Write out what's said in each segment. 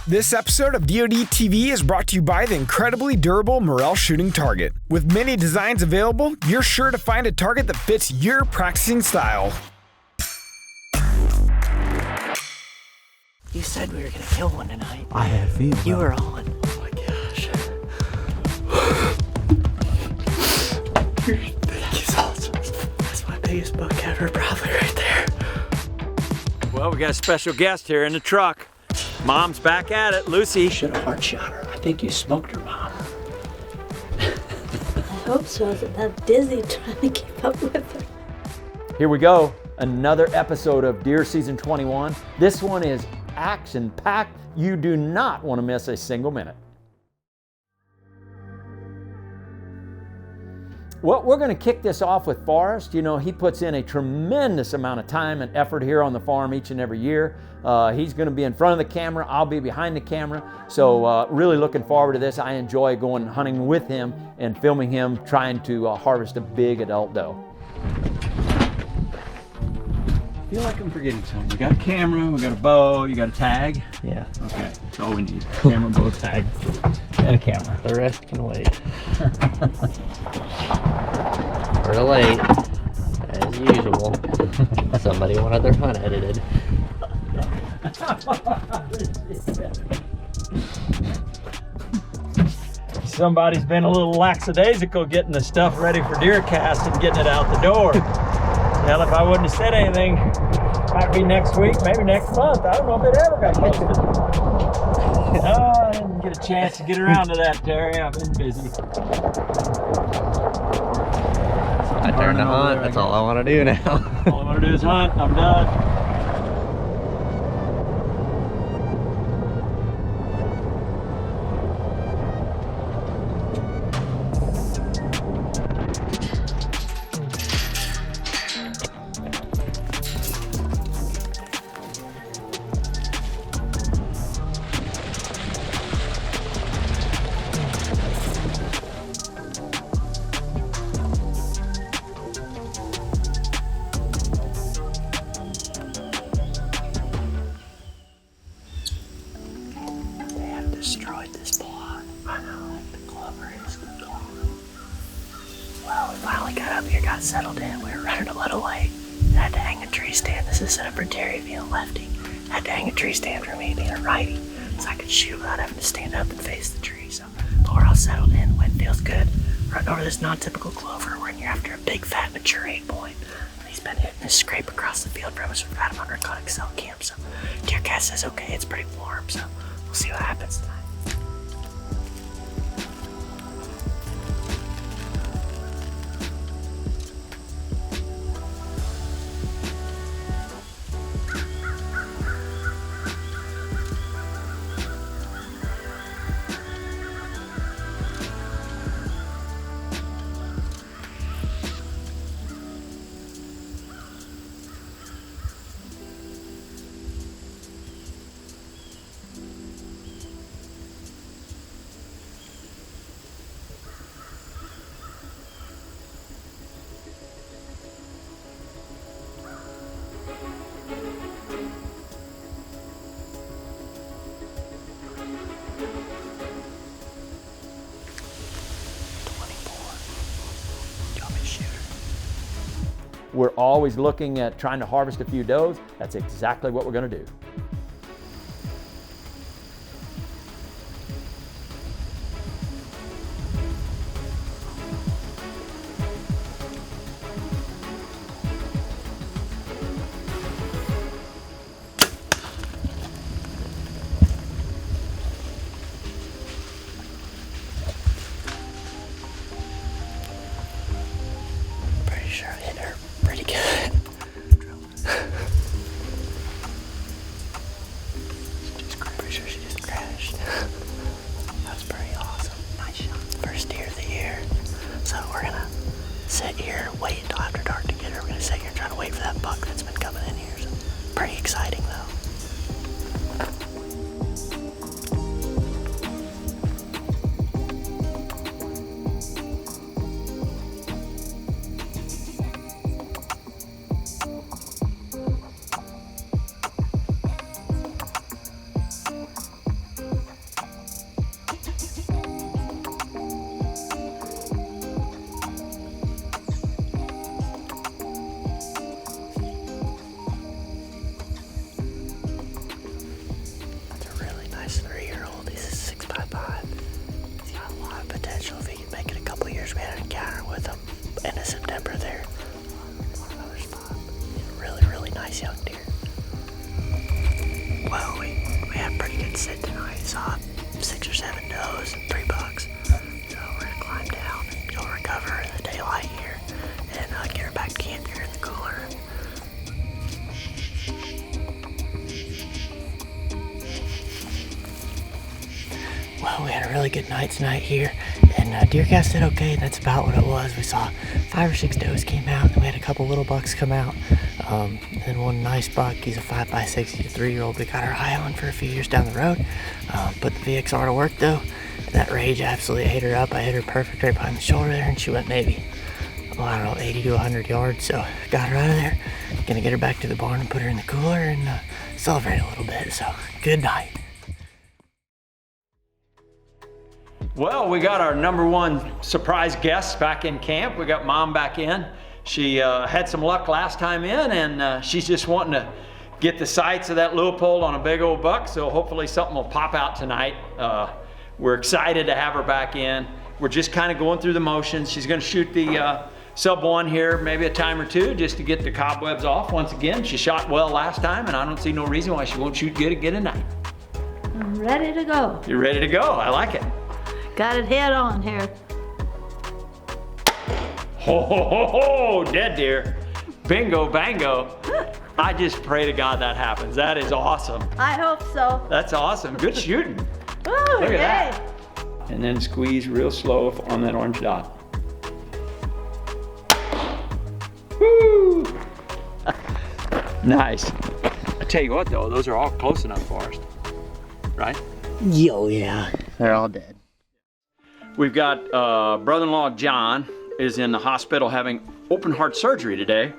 This episode of DoD TV is brought to you by the incredibly durable Morel shooting target. With many designs available, you're sure to find a target that fits your practicing style. You said we were gonna kill one tonight. I had a feeling. You were on. Oh my gosh. Thank you so much. That's my biggest buck ever, probably right there. Well, we got a special guest here in the truck. Mom's back at it, Lucy. Should have hard shot her. I think you smoked her, Mom. I hope so. I was that dizzy trying to keep up with her. Here we go. Another episode of Deer Season 21. This one is action-packed. You do not want to miss a single minute. Well, we're going to kick this off with Forrest. You know, he puts in a tremendous amount of time and effort here on the farm each and every year. He's going to be in front of the camera. I'll be behind the camera. So really looking forward to this. I enjoy going hunting with him and filming him trying to harvest a big adult doe. I feel like I'm forgetting something. We got a camera, we got a bow, you got a tag. Yeah. Okay, that's all we need. Camera, bow, tag, and a camera. The rest can wait. We're late, as usual. Somebody wanted their hunt edited. Somebody's been a little lackadaisical getting the stuff ready for DeerCast and getting it out the door. Hell, if I wouldn't have said anything, might be next week, maybe next month. I don't know if it ever got posted. I didn't get a chance to get around to that, Terry. I've been busy. I turned to hunt. That's all I want to do now. All I want to do is hunt. I'm done. Destroyed this plot. I know, the clover is gone. Well, we finally got up here, got settled in. We were running a little late. I had to hang a tree stand. This is set up for Terry being a lefty. I had to hang a tree stand for me being a righty, so I could shoot without having to stand up and face the tree. So, but we're all settled in. Wind feels good. Running over this non-typical clover when you're after a big, fat, mature 8-point. He's been hitting this scrape across the field from us. We've got him under a conic cell camp. So, DeerCast says okay, it's pretty warm. So, we'll see what happens tonight. We're always looking at trying to harvest a few does. That's exactly what we're going to do. Pretty sure I hit her pretty good. September there. Another spot. Really, really nice young deer. Well, we had a pretty good sit tonight. Saw 6 or 7 does and 3 bucks. So we're gonna climb down and go recover in the daylight here and get her back to camp here in the cooler. Well, we had a really good night tonight here, and DeerCast did okay. That's about what it was. We saw 5 or 6 does came out, and we had a couple little bucks come out. Then one nice buck, he's a 5x6, he's a 3-year-old we got our eye on for a few years down the road. Put the VXR to work though, and that rage absolutely ate her up. I hit her perfect right behind the shoulder there, and she went maybe, I don't know, 80 to 100 yards, so got her out of there. Gonna get her back to the barn and put her in the cooler and celebrate a little bit, so good night. Well, we got our #1 surprise guest back in camp. We got Mom back in. She had some luck last time in, and she's just wanting to get the sights of that Leopold on a big old buck, so hopefully something will pop out tonight. We're excited to have her back in. We're just kind of going through the motions. She's gonna shoot the sub-1 here, maybe a time or two, just to get the cobwebs off once again. She shot well last time, and I don't see no reason why she won't shoot good again tonight. I'm ready to go. You're ready to go, I like it. Got it head on here. Ho, ho, ho, ho, dead deer. Bingo, bango. I just pray to God that happens. That is awesome. I hope so. That's awesome. Good shooting. Ooh, Look at yay. that. And then squeeze real slow on that orange dot. Woo! Nice. I tell you what though, those are all close enough, Forrest. Right? Yo, yeah. They're all dead. We've got brother-in-law John is in the hospital having open heart surgery today,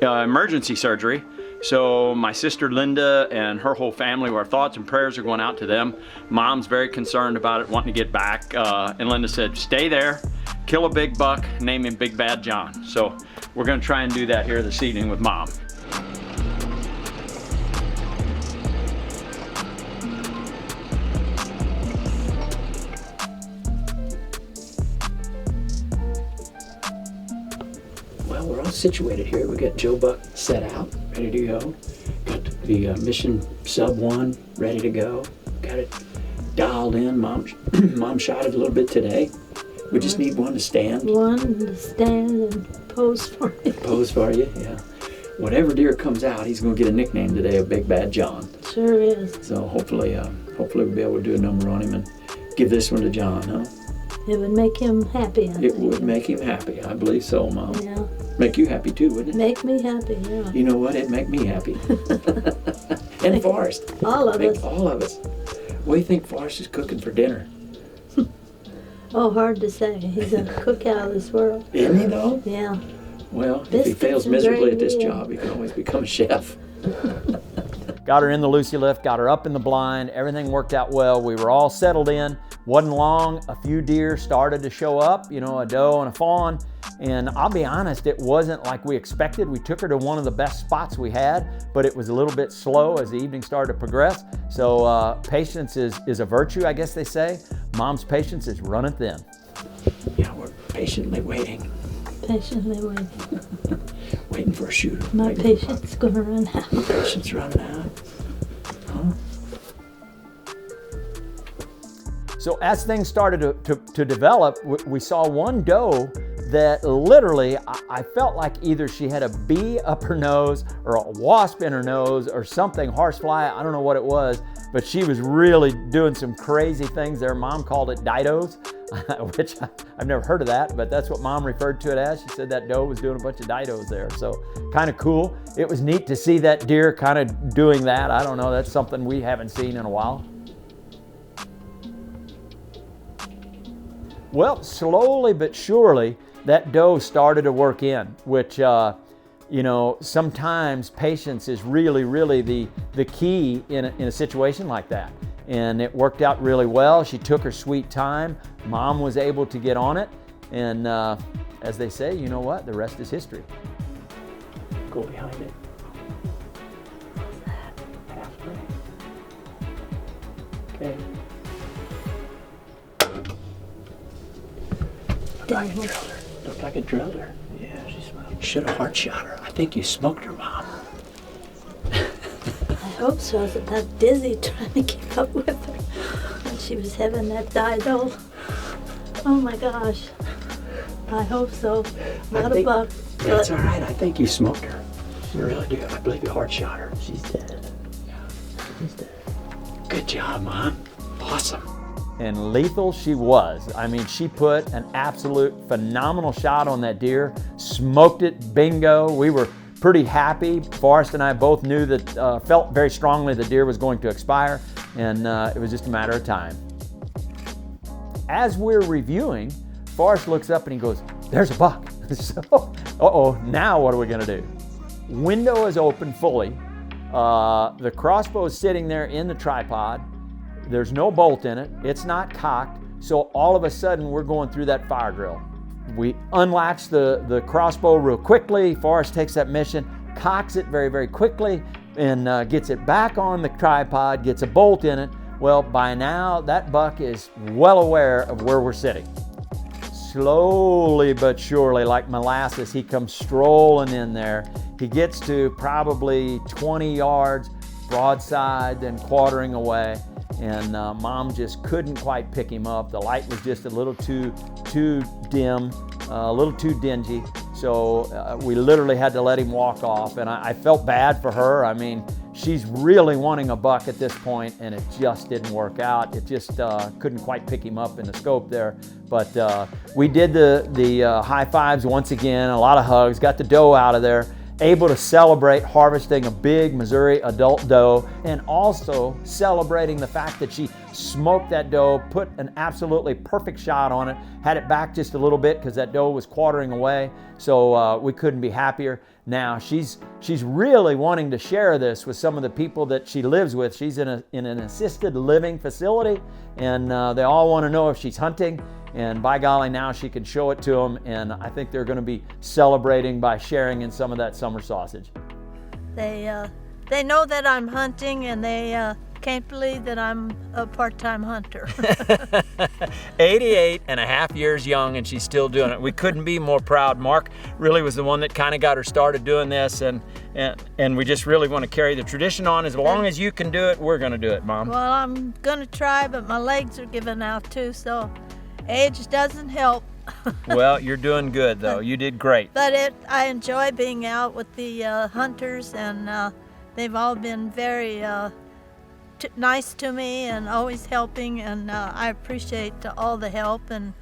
emergency surgery. So my sister Linda and her whole family, our thoughts and prayers are going out to them. Mom's very concerned about it, wanting to get back. And Linda said, stay there, kill a big buck, name him Big Bad John. So we're gonna try and do that here this evening with Mom. Well, we're all situated here. We got Joe Buck set out, ready to go. Got the Mission Sub-1 ready to go. Got it dialed in. Mom shot it a little bit today. We just need one to stand. One to stand and pose for you. Pose for you, yeah. Whatever deer comes out, he's gonna get a nickname today of Big Bad John. Sure is. So hopefully we'll be able to do a number on him and give this one to John, huh? It would make him happy, I think. It would make him happy. I believe so, Mom. Yeah. Make you happy too, wouldn't it? Make me happy, yeah. You know what? It'd make me happy. And Forrest. All of Make us. all of us. What do you think Forrest is cooking for dinner? Oh, hard to say. He's a cook out of this world. Isn't he though? Yeah. Well, if he Biscuits fails and miserably at this gravy. job, he can always become a chef. Got her in the Lucy lift, got her up in the blind, everything worked out well. We were all settled in. Wasn't long, a few deer started to show up, you know, a doe and a fawn. And I'll be honest, it wasn't like we expected. We took her to one of the best spots we had, but it was a little bit slow as the evening started to progress. So patience is a virtue, I guess they say. Mom's patience is running thin. Yeah, we're patiently waiting. Patiently waiting. Waiting for a shooter. My Waiting for a patience gonna run out. buck. Patience running out. Huh? So as things started to develop, we saw one doe that literally, I felt like either she had a bee up her nose or a wasp in her nose or something, horsefly, I don't know what it was, but she was really doing some crazy things there. Mom called it didos, which I've never heard of that, but that's what Mom referred to it as. She said that doe was doing a bunch of didos there. So kind of cool. It was neat to see that deer kind of doing that. I don't know, that's something we haven't seen in a while. Well, slowly but surely, that doe started to work in, which, you know, sometimes patience is really, really the key in a situation like that. And it worked out really well. She took her sweet time. Mom was able to get on it. And as they say, you know what? The rest is history. Go behind it. Halfway. Okay. Devil. Don't smoked like a driller. Yeah, she smoked. Should have hard shot her. I think you smoked her, Mom. I hope so. I was about dizzy trying to keep up with her. And she was having that dido. Oh my gosh. I hope so. Not a buck. That's all right. I think you smoked her. You really do. I believe you hard shot her. She's dead. Yeah, she's dead. Good job, Mom. Awesome. And lethal she was. I mean, she put an absolute phenomenal shot on that deer, smoked it, bingo. We were pretty happy. Forrest and I both knew that, felt very strongly the deer was going to expire, and it was just a matter of time. As we're reviewing, Forrest looks up and he goes, "There's a buck." So, now what are we gonna do? Window is open fully. The crossbow is sitting there in the tripod. There's no bolt in it. It's not cocked. So all of a sudden we're going through that fire drill. We unlatch the crossbow real quickly. Forrest takes that mission, cocks it very, very quickly, and gets it back on the tripod, gets a bolt in it. Well, by now that buck is well aware of where we're sitting. Slowly but surely, like molasses, he comes strolling in there. He gets to probably 20 yards broadside, then quartering away, and Mom just couldn't quite pick him up. The light was just a little too dim, a little too dingy, so we literally had to let him walk off, and I felt bad for her. I mean, she's really wanting a buck at this point, and it just didn't work out. It just couldn't quite pick him up in the scope there. But we did the high fives once again, a lot of hugs, got the doe out of there, able to celebrate harvesting a big Missouri adult doe, and also celebrating the fact that she smoked that doe, put an absolutely perfect shot on it, had it back just a little bit because that doe was quartering away, so we couldn't be happier. Now she's really wanting to share this with some of the people that she lives with. She's in an assisted living facility, and they all want to know if she's hunting. And by golly, now she can show it to them, and I think they're going to be celebrating by sharing in some of that summer sausage. They know that I'm hunting, and they can't believe that I'm a part-time hunter. 88 and a half years young, and she's still doing it. We couldn't be more proud. Mark really was the one that kind of got her started doing this, and we just really want to carry the tradition on. As long as you can do it, we're going to do it, Mom. Well, I'm going to try, but my legs are giving out too, so age doesn't help. Well, you're doing good, though. You did great. But I enjoy being out with the hunters, and they've all been very nice to me and always helping, and I appreciate all the help and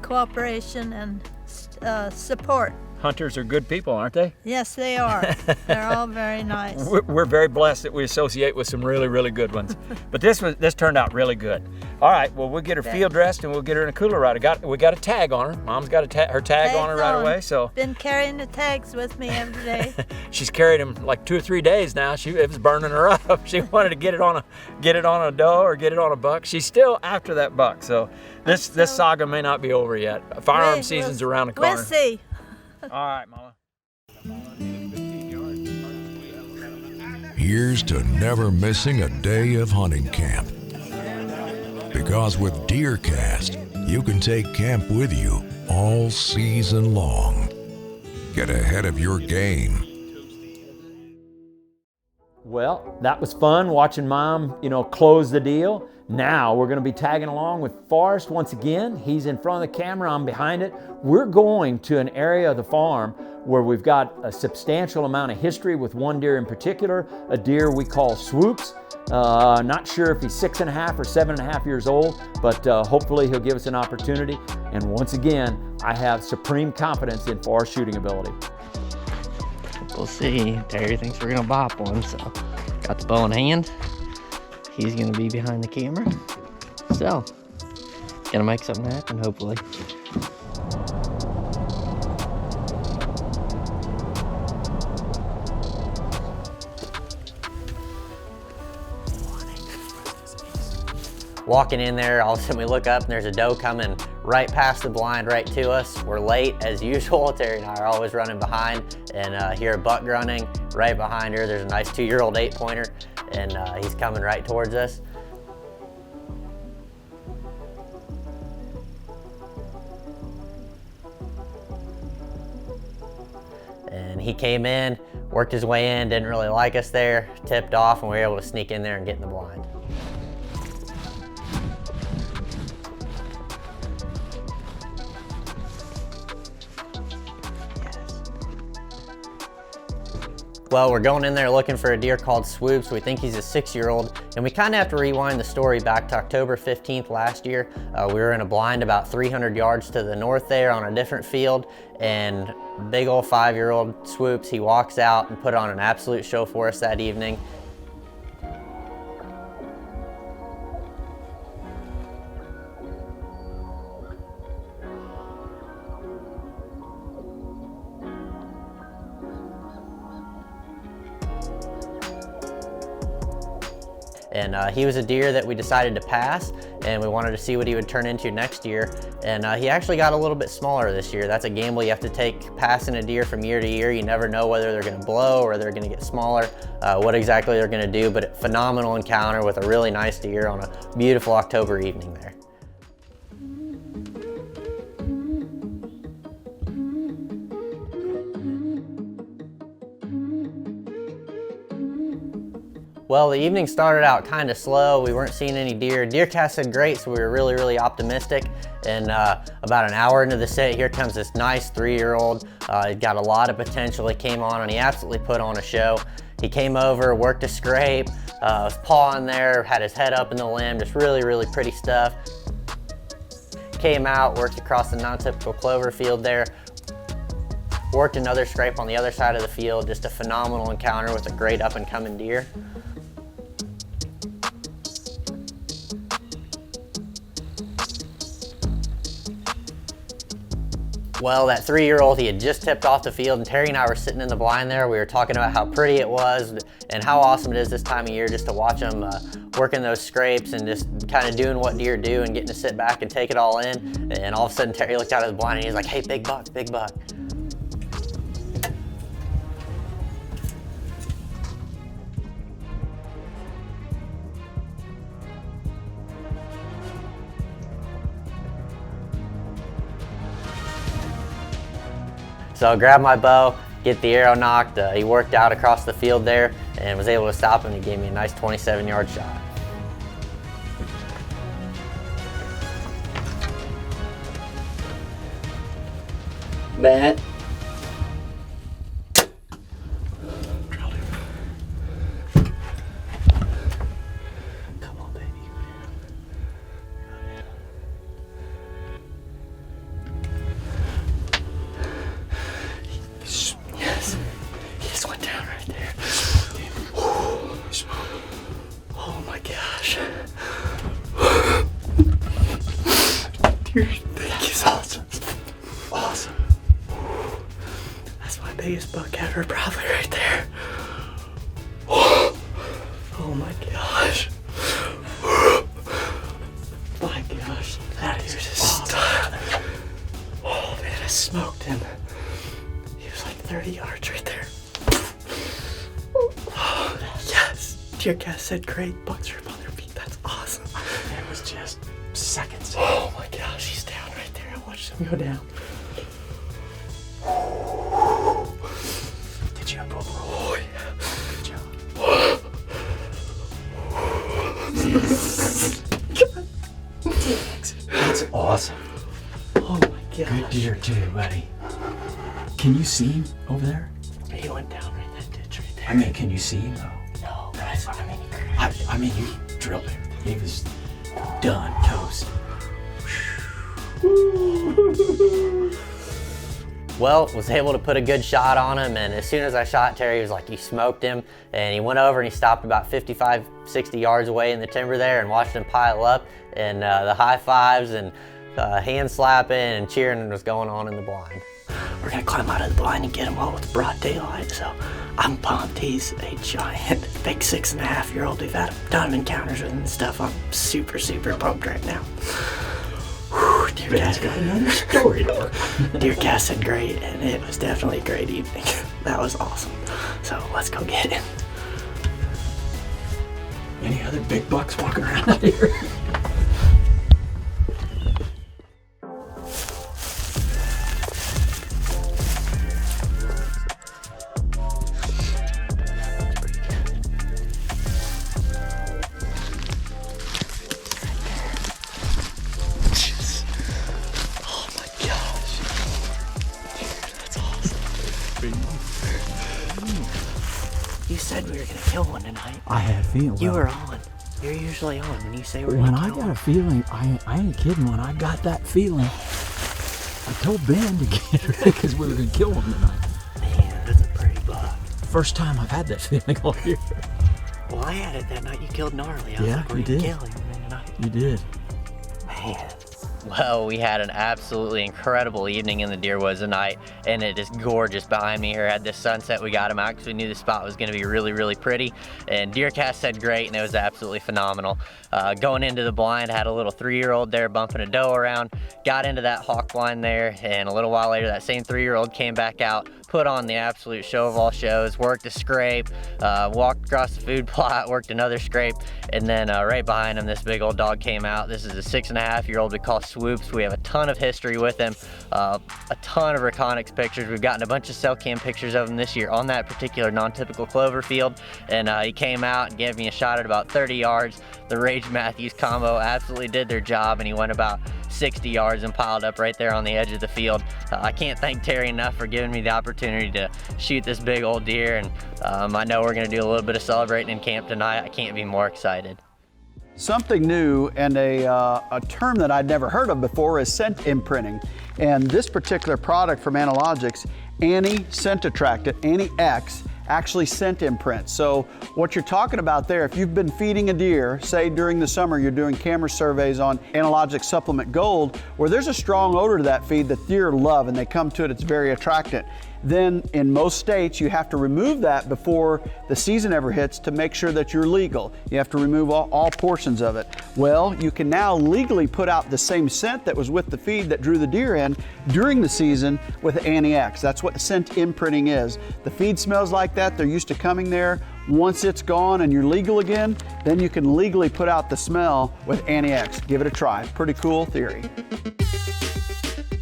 cooperation and support. Hunters are good people, aren't they? Yes, they are. They're all very nice. We're very blessed that we associate with some really, really good ones. But this turned out really good. All right, well, we'll get her field dressed and we'll get her in a cooler ride. We got a tag on her. Mom's got her tag on her right away. So been carrying the tags with me every day. She's carried them like 2 or 3 days now. It was burning her up. She wanted to get it on a doe or get it on a buck. She's still after that buck. So this saga may not be over yet. Firearm season's around the corner. We'll see. All right, Mama. Here's to never missing a day of hunting camp. Because with DeerCast, you can take camp with you all season long. Get ahead of your game. Well, that was fun watching Mom, close the deal. Now we're going to be tagging along with Forrest once again. He's in front of the camera, I'm behind it. We're going to an area of the farm where we've got a substantial amount of history with one deer in particular, a deer we call Swoops. Not sure if he's 6.5 or 7.5 years old, but hopefully he'll give us an opportunity. And once again, I have supreme confidence in Forrest's shooting ability. We'll see. Terry thinks we're gonna bop one, so got the bow in hand. He's gonna be behind the camera. So, gonna make something happen, hopefully. Walking in there, all of a sudden we look up and there's a doe coming right past the blind, right to us. We're late as usual. Terry and I are always running behind, and hear a buck grunting right behind her. There's a nice 2-year-old 8-pointer, and he's coming right towards us. he came in, worked his way in, didn't really like us there, tipped off, and we were able to sneak in there and get in the blind. Well, we're going in there looking for a deer called Swoops. We think he's a 6-year-old, and we kind of have to rewind the story back to October 15th last year. We were in a blind about 300 yards to the north there on a different field, and big old 5-year-old Swoops, he walks out and put on an absolute show for us that evening. And he was a deer that we decided to pass, and we wanted to see what he would turn into next year. And he actually got a little bit smaller this year. That's a gamble you have to take passing a deer from year to year. You never know whether they're gonna blow or they're gonna get smaller, what exactly they're gonna do, but a phenomenal encounter with a really nice deer on a beautiful October evening there. Well, the evening started out kind of slow. We weren't seeing any deer. DeerCast said great, so we were really optimistic. And about an hour into the set, here comes this nice 3-year-old. He got a lot of potential. He came on and he absolutely put on a show. He came over, worked a scrape, his paw in there, had his head up in the limb, just really pretty stuff. Came out, worked across the non-typical clover field there, worked another scrape on the other side of the field. Just a phenomenal encounter with a great up-and-coming deer. Well, that 3-year-old, he had just tipped off the field, and Terry and I were sitting in the blind there. We were talking about how pretty it was and how awesome it is this time of year just to watch them working those scrapes and just kind of doing what deer do and getting to sit back and take it all in. And all of a sudden, Terry looked out of the blind and he was like, "Hey, big buck, big buck." So I grabbed my bow, get the arrow knocked. He worked out across the field there and was able to stop him. He gave me a nice 27-yard shot. Matt. Come on, baby. Yes. He just went down right there. Oh my gosh. Dude, thank you so much. Awesome. That's my biggest buck ever, probably right there. Oh my gosh. My gosh, that is just awesome. Oh man, I smoked him. He was like 30 yards right there. Oh, yes. DeerCast said great. Bucks are up on their feet. That's awesome. It was just seconds. Oh my gosh, he's down right there. I watched him go down. Did you have both? Oh yeah. Good job. That's awesome. Oh my gosh. Good deer too, buddy. Can you see him over there? He went down right that ditch right there. I mean, can you see him though? No, but I mean, you drilled him. He was done, toast. Well, was able to put a good shot on him, and as soon as I shot, Terry was like, "You smoked him," and he went over and he stopped about 55, 60 yards away in the timber there and watched him pile up, and the high fives and hand slapping and cheering was going on in the blind. We're gonna climb out of the blind and get him while it's broad daylight, so I'm pumped. He's a giant, big 6.5-year-old. We've had a ton of encounters with him and stuff. I'm super pumped right now. DeerCast got another story to work. DeerCast said great, and it was definitely a great evening. That was awesome. So let's go get him. Any other big bucks walking around out here? were gonna kill one tonight. I had a feeling. You were on. You're usually on when you say we're When gonna I kill got one. a feeling, I ain't kidding. When I got that feeling, I told Ben to get ready because we were gonna kill one tonight. Man, that's a pretty buck. First time I've had that feeling all year. Well, I had it that night you killed Gnarly. I was Yeah, like, we're you gonna did. kill him tonight. You did. Man. Well, we had an absolutely incredible evening in the deer woods tonight, and it is gorgeous behind me here at this sunset. We got him out because we knew the spot was going to be really, really pretty, and DeerCast said great, and it was absolutely phenomenal. Going into the blind, had a little 3-year-old there bumping a doe around, got into that hawk blind there, and a little while later that same 3-year-old came back out, put on the absolute show of all shows, worked a scrape, walked across the food plot, worked another scrape, and then right behind him this big old dog came out. This is a 6.5-year-old we call Swoops. We have a ton of history with him, a ton of Reconyx pictures. We've gotten a bunch of cell cam pictures of him this year on that particular non-typical clover field, and he came out and gave me a shot at about 30 yards. The Rage Mathews combo absolutely did their job, and he went about 60 yards and piled up right there on the edge of the field. I can't thank Terry enough for giving me the opportunity to shoot this big old deer, and I know we're going to do a little bit of celebrating in camp tonight. I can't be more excited. Something new and a term that I'd never heard of before is scent imprinting. And this particular product from Analogics, Scent Attractant, X, actually scent imprints. So what you're talking about there, if you've been feeding a deer, say during the summer you're doing camera surveys on Analogics Supplement Gold, where there's a strong odor to that feed that deer love and they come to it, it's very attractant. Then in most states you have to remove that before the season ever hits to make sure that you're legal. You have to remove all portions of it. Well, you can now legally put out the same scent that was with the feed that drew the deer in during the season with X. That's what scent imprinting is. The feed smells like that, they're used to coming there. Once it's gone and you're legal again, then you can legally put out the smell with X. Give it a try. Pretty cool theory.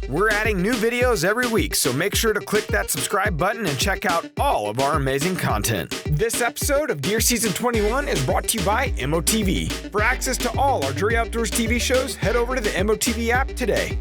We're adding new videos every week, so make sure to click that subscribe button and check out all of our amazing content. This episode of Deer Season 21 is brought to you by MOTV. For access to all our Drury Outdoors TV shows, head over to the MOTV app today.